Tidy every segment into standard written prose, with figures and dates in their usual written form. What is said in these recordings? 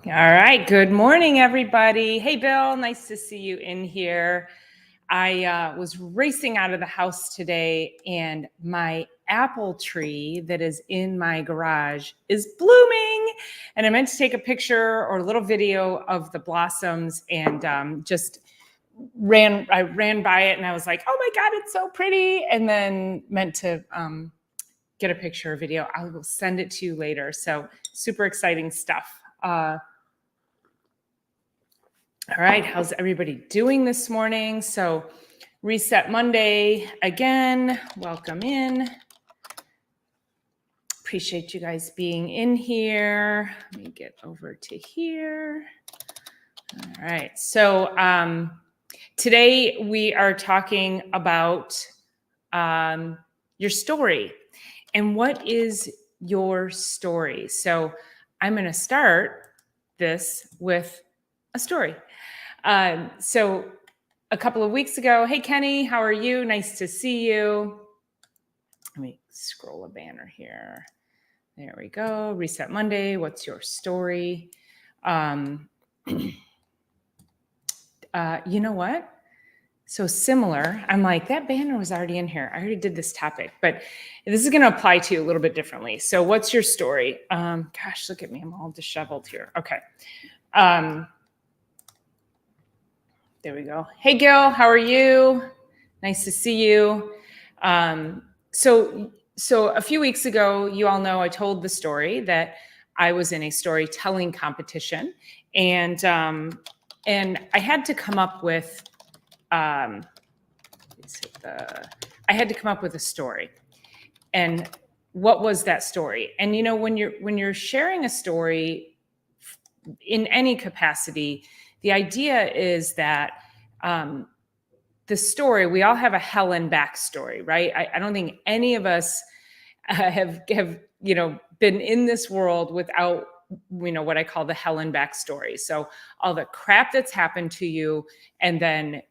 All right. Good morning, everybody. Hey, Bill. Nice to see you in here. I was racing out of the house today, and my apple tree that is in my garage is blooming. And I meant to take a picture or a little video of the blossoms, and just I ran by it, and I was like, "Oh my God, it's so pretty!" And then meant to get a picture or video. I will send it to you later. So super exciting stuff. All right, how's everybody doing this morning? So Reset Monday again, welcome in. Appreciate you guys being in here. Let me get over to here. All right, so today we are talking about your story. And what is your story? So I'm gonna start this with a story. So a couple of weeks ago, hey, Kenny, how are you? Nice to see you. Let me scroll a banner here. There we go. Reset Monday. What's your story? You know what? So similar. I'm like, that banner was already in here. I already did this topic, but this is going to apply to you a little bit differently. So what's your story? Gosh, look at me. I'm all disheveled here. Okay. There we go. Hey, Gil, how are you? Nice to see you. So a few weeks ago, you all know I told the story that I was in a storytelling competition, and I had to come up with I had to come up with a story. And what was that story? And you know, when you're sharing a story in any capacity, the idea is that the story, we all have a hell and back story, right? I don't think any of us have been in this world without what I call the hell and back story. So all the crap that's happened to you, and then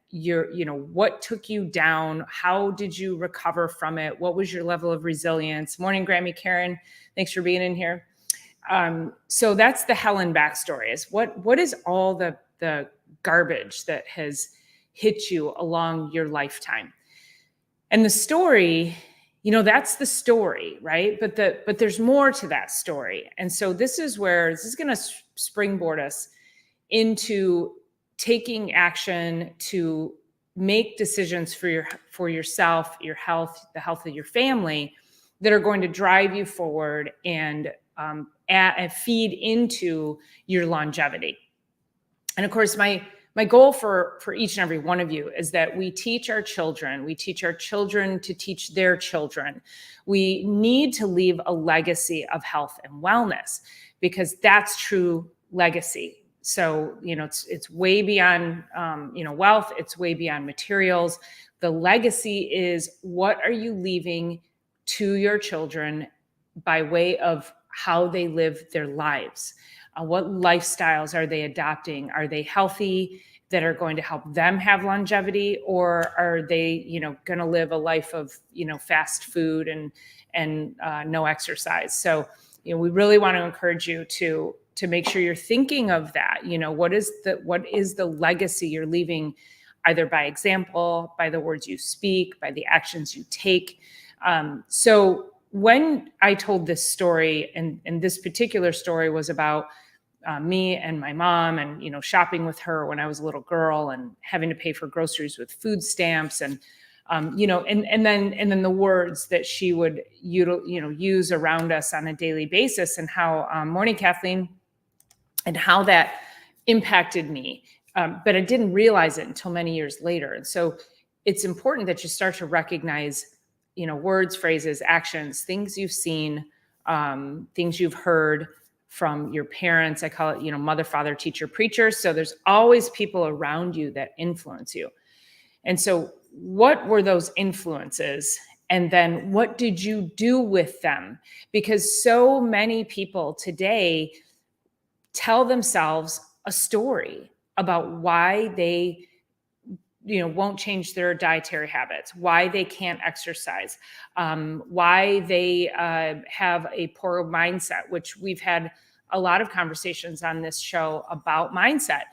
what took you down? How did you recover from it? What was your level of resilience? Morning, Grammy Karen. Thanks for being in here. So that's the hell and back story, is what is all the garbage that has hit you along your lifetime. And the story, that's the story, right? But there's more to that story. And so this is going to springboard us into taking action to make decisions for yourself, your health, the health of your family, that are going to drive you forward and feed into your longevity. And of course, my goal for each and every one of you is that we teach our children to teach their children. We need to leave a legacy of health and wellness, because that's true legacy. So, it's way beyond, wealth. It's way beyond materials. The legacy is, what are you leaving to your children by way of how they live their lives? What lifestyles are they adopting? Are they healthy, that are going to help them have longevity, or are they, going to live a life of, fast food and no exercise? So, we really want to encourage you to make sure you're thinking of that. What is the legacy you're leaving, either by example, by the words you speak, by the actions you take. So when I told this story, and this particular story was about me and my mom, and shopping with her when I was a little girl, and having to pay for groceries with food stamps, and and then the words that she would use around us on a daily basis, and how morning, Kathleen, and how that impacted me. But I didn't realize it until many years later. And so it's important that you start to recognize words, phrases, actions, things you've seen, things you've heard from your parents. I call it, mother, father, teacher, preacher. So there's always people around you that influence you. And so what were those influences? And then what did you do with them? Because so many people today tell themselves a story about why they won't change their dietary habits, why they can't exercise, why they have a poor mindset, which we've had a lot of conversations on this show about mindset.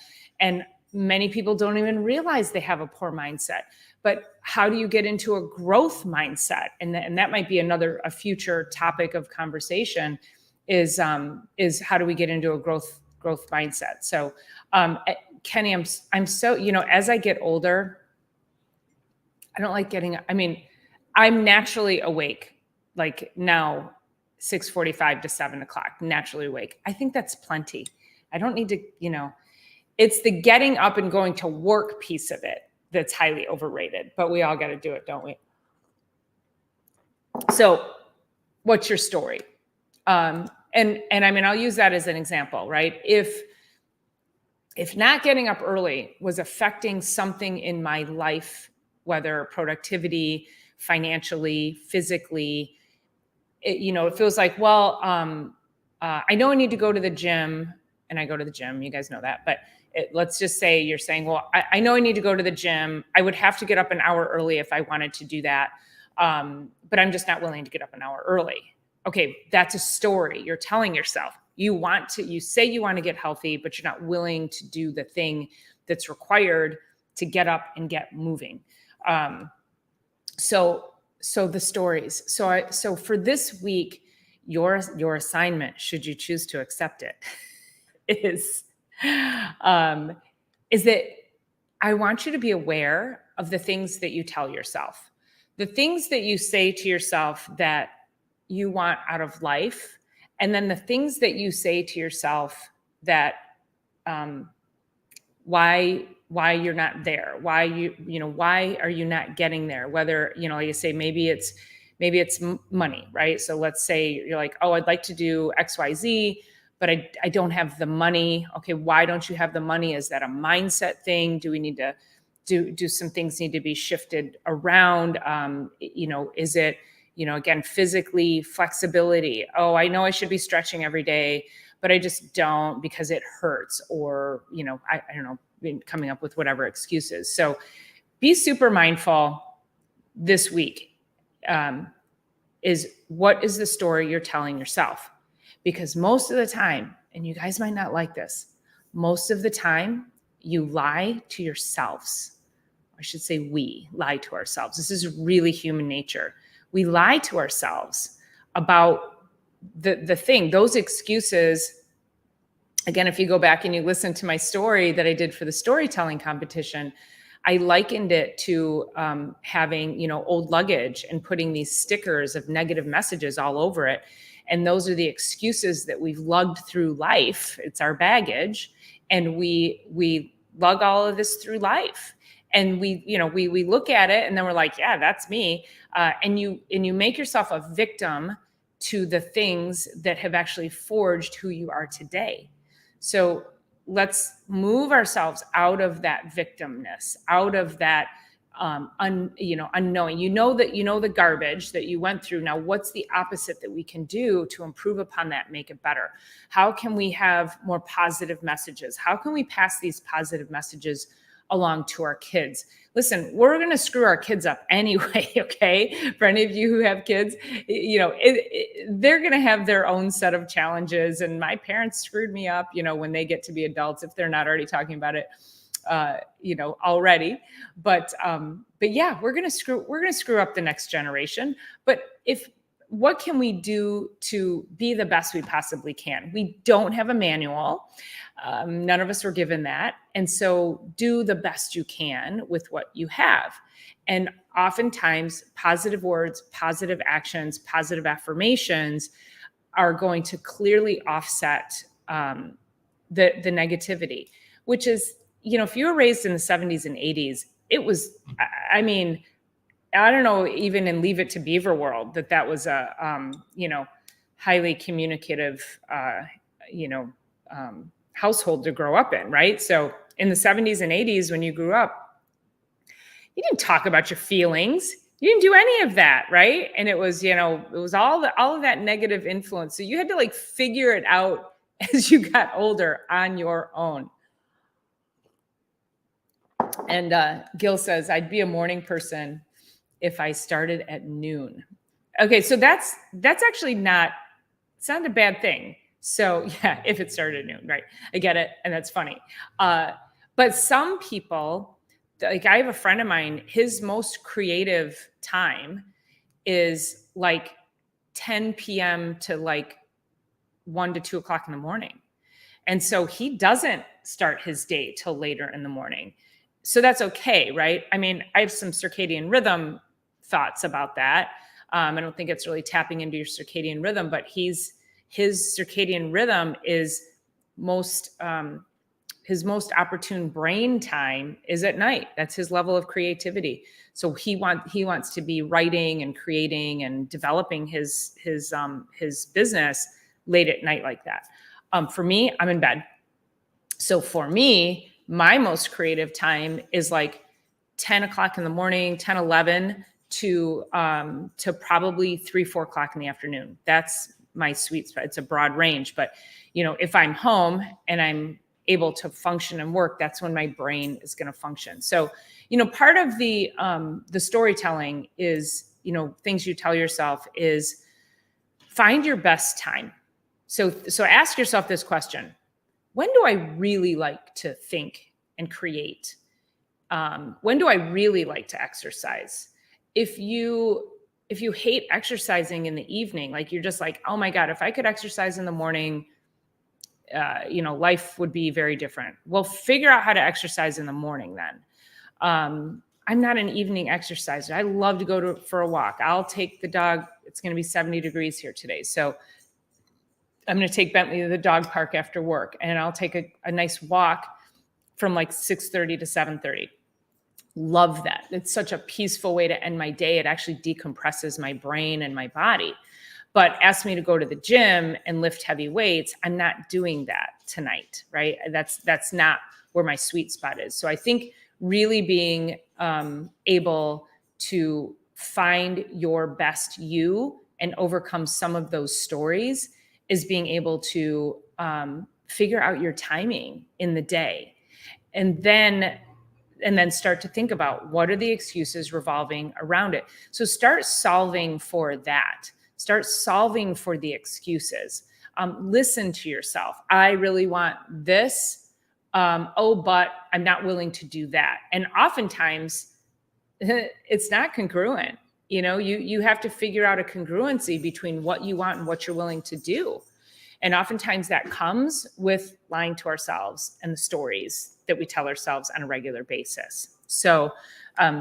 And many people don't even realize they have a poor mindset. But how do you get into a growth mindset? And that might be a future topic of conversation is how do we get into a growth mindset? So, Kenny, I'm so, as I get older, I don't like I'm naturally awake, like now 6:45 to 7:00, naturally awake. I think that's plenty. I don't need to, it's the getting up and going to work piece of it that's highly overrated, but we all got to do it, don't we? So what's your story? And I'll use that as an example, right? If not getting up early was affecting something in my life, whether productivity, financially, physically, it feels like, well, I know I need to go to the gym, and I go to the gym, you guys know that, but let's just say you're saying, well, I know I need to go to the gym. I would have to get up an hour early if I wanted to do that. But I'm just not willing to get up an hour early. Okay, that's a story you're telling yourself. You say you want to get healthy, but you're not willing to do the thing that's required to get up and get moving. So the stories. So for this week, your assignment, should you choose to accept it, is that I want you to be aware of the things that you tell yourself, the things that you say to yourself that you want out of life, and then the things that you say to yourself that why you're not there, why are you not getting there? Whether, like you say, maybe it's money, right? So let's say you're like, oh, I'd like to do XYZ, but I don't have the money. Okay, why don't you have the money? Is that a mindset thing? Do we need to do some things need to be shifted around? Is it, again, physically, flexibility? Oh, I know I should be stretching every day, but I just don't because it hurts, or, I don't know, coming up with whatever excuses. So be super mindful this week. Is what is the story you're telling yourself? Because most of the time, and you guys might not like this, most of the time you lie to yourselves. I should say we lie to ourselves. This is really human nature. We lie to ourselves about the thing, those excuses. Again, if you go back and you listen to my story that I did for the storytelling competition, I likened it to having, old luggage and putting these stickers of negative messages all over it. And those are the excuses that we've lugged through life. It's our baggage. And we lug all of this through life. And we look at it and then we're like, yeah, that's me. And you make yourself a victim to the things that have actually forged who you are today. So let's move ourselves out of that victimness, out of that unknowing. The garbage that you went through. Now, what's the opposite that we can do to improve upon that, make it better? How can we have more positive messages? How can we pass these positive messages along to our kids? Listen, we're going to screw our kids up anyway, okay? For any of you who have kids, they're going to have their own set of challenges. And my parents screwed me up, when they get to be adults, if they're not already talking about it, already. But yeah, we're going to screw up the next generation. But what can we do to be the best we possibly can? We don't have a manual. None of us were given that. And so do the best you can with what you have. And oftentimes positive words, positive actions, positive affirmations are going to clearly offset the negativity, which is, if you were raised in the 70s and 80s, it was, I don't know, even in Leave It to Beaver world, that was a, highly communicative, household to grow up in, right? So in the 70s and 80s, when you grew up, you didn't talk about your feelings. You didn't do any of that, right? And it was, all of that negative influence. So you had to figure it out as you got older on your own. And Gil says, I'd be a morning person if I started at noon. Okay, so that's actually it's not a bad thing. So yeah, if it started at noon, right? I get it, and that's funny. But some people, like I have a friend of mine, his most creative time is like 10 p.m. to like 1 to 2 o'clock in the morning. And so he doesn't start his day till later in the morning. So that's okay, right? I mean, I have some circadian rhythm thoughts about that. I don't think it's really tapping into your circadian rhythm, but his circadian rhythm is most his most opportune brain time is at night. That's his level of creativity. So he wants to be writing and creating and developing his business late at night like that. For me, I'm in bed. So for me, my most creative time is like 10 o'clock in the morning, 10, 11 to probably 3, 4 o'clock in the afternoon. That's my sweet spot. It's a broad range, but if I'm home and I'm able to function and work, that's when my brain is going to function. So, part of the storytelling is, things you tell yourself is find your best time. So ask yourself this question: when do I really like to think and create? When do I really like to exercise? If you hate exercising in the evening, like you're just like, oh my God, if I could exercise in the morning, life would be very different. Well, figure out how to exercise in the morning then. I'm not an evening exerciser. I love to go for a walk. I'll take the dog. It's going to be 70 degrees here today. So I'm going to take Bentley to the dog park after work, and I'll take a nice walk from like 6:30 to 7:30. Love that. It's such a peaceful way to end my day. It actually decompresses my brain and my body. But ask me to go to the gym and lift heavy weights, I'm not doing that tonight, right? That's not where my sweet spot is. So I think really being able to find your best you and overcome some of those stories is being able to figure out your timing in the day, and then start to think about what are the excuses revolving around it. So start solving for that. Start solving for the excuses. Listen to yourself. I really want this. But I'm not willing to do that. And oftentimes it's not congruent. You have to figure out a congruency between what you want and what you're willing to do. And oftentimes that comes with lying to ourselves and the stories that we tell ourselves on a regular basis. So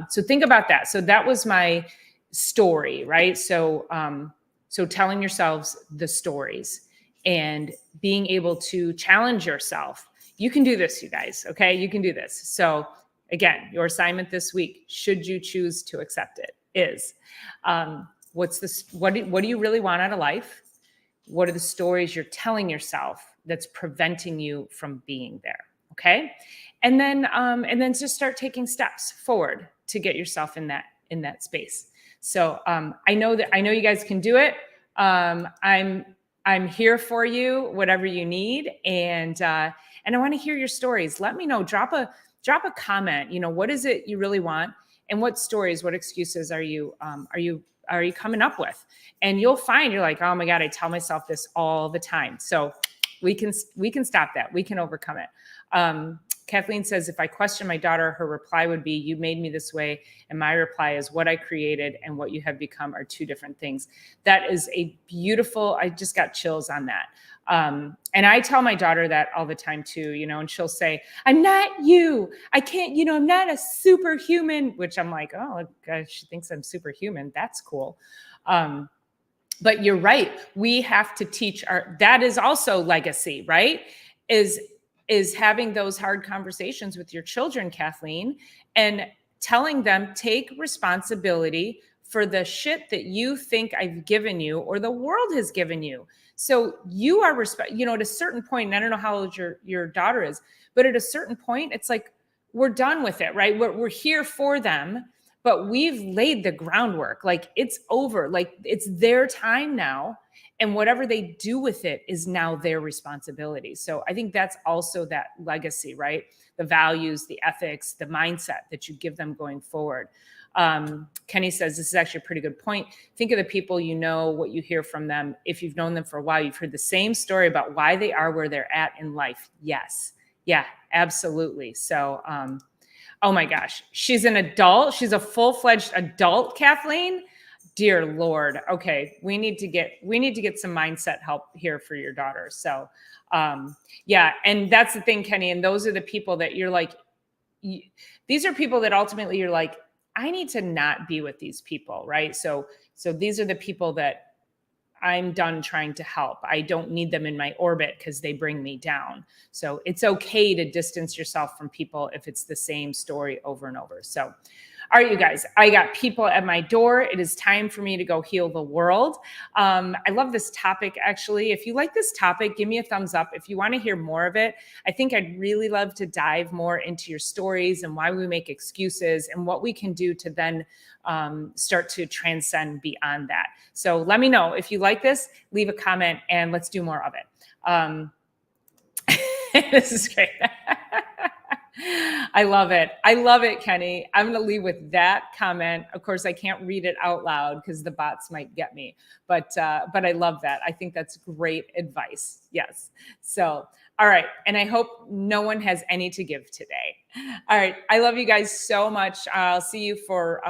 think about that. So that was my story, right? So telling yourselves the stories and being able to challenge yourself. You can do this, you guys. Okay. You can do this. So again, your assignment this week, should you choose to accept it, is what do you really want out of life? What are the stories you're telling yourself that's preventing you from being there? Okay. And then just start taking steps forward to get yourself in that space. So I know you guys can do it. I'm here for you, whatever you need. And I want to hear your stories. Let me know, drop a comment, what is it you really want? And what stories, what excuses are you coming up with? And you'll find you're like, oh my God, I tell myself this all the time. So we can stop that. We can overcome it. Kathleen says, if I question my daughter, her reply would be, you made me this way. And my reply is, what I created and what you have become are two different things. That is a beautiful, I just got chills on that. And I tell my daughter that all the time too, and she'll say, I'm not you. I can't, I'm not a superhuman, which I'm like, oh, gosh, she thinks I'm superhuman. That's cool. But you're right. We have to teach that is also legacy, right? Is having those hard conversations with your children, Kathleen, and telling them, take responsibility for the shit that you think I've given you or the world has given you. So you are at a certain point, and I don't know how old your daughter is, but at a certain point, it's like, we're done with it, right? We're here for them, but we've laid the groundwork. Like, it's over. Like, it's their time now. And whatever they do with it is now their responsibility. So I think that's also that legacy, right? The values, the ethics, the mindset that you give them going forward. Kenny says, this is actually a pretty good point. Think of the people you know, what you hear from them. If you've known them for a while, you've heard the same story about why they are where they're at in life. Yes. Yeah, absolutely. So, oh my gosh, she's an adult. She's a full-fledged adult, Kathleen. Dear Lord. Okay. We need to get some mindset help here for your daughter. So, yeah. And that's the thing, Kenny. And those are the people that you're like, these are people that ultimately you're like, I need to not be with these people. Right. So these are the people that I'm done trying to help. I don't need them in my orbit because they bring me down. So it's okay to distance yourself from people if it's the same story over and over. So, all right, you guys, I got people at my door. It is time for me to go heal the world. I love this topic, actually. If you like this topic, give me a thumbs up. If you want to hear more of it, I think I'd really love to dive more into your stories and why we make excuses and what we can do to then start to transcend beyond that. So let me know if you like this, leave a comment and let's do more of it. This is great. I love it. I love it, Kenny. I'm going to leave with that comment. Of course, I can't read it out loud because the bots might get me, but I love that. I think that's great advice. Yes. So, all right. And I hope no one has any to give today. All right. I love you guys so much. I'll see you for,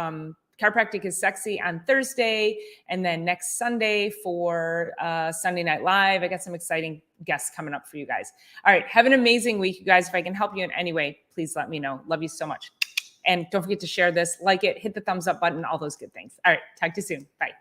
Chiropractic is Sexy on Thursday, and then next Sunday for Sunday Night Live. I got some exciting guests coming up for you guys. All right, have an amazing week, you guys. If I can help you in any way, please let me know. Love you so much. And don't forget to share this, like it, hit the thumbs up button, all those good things. All right, talk to you soon. Bye.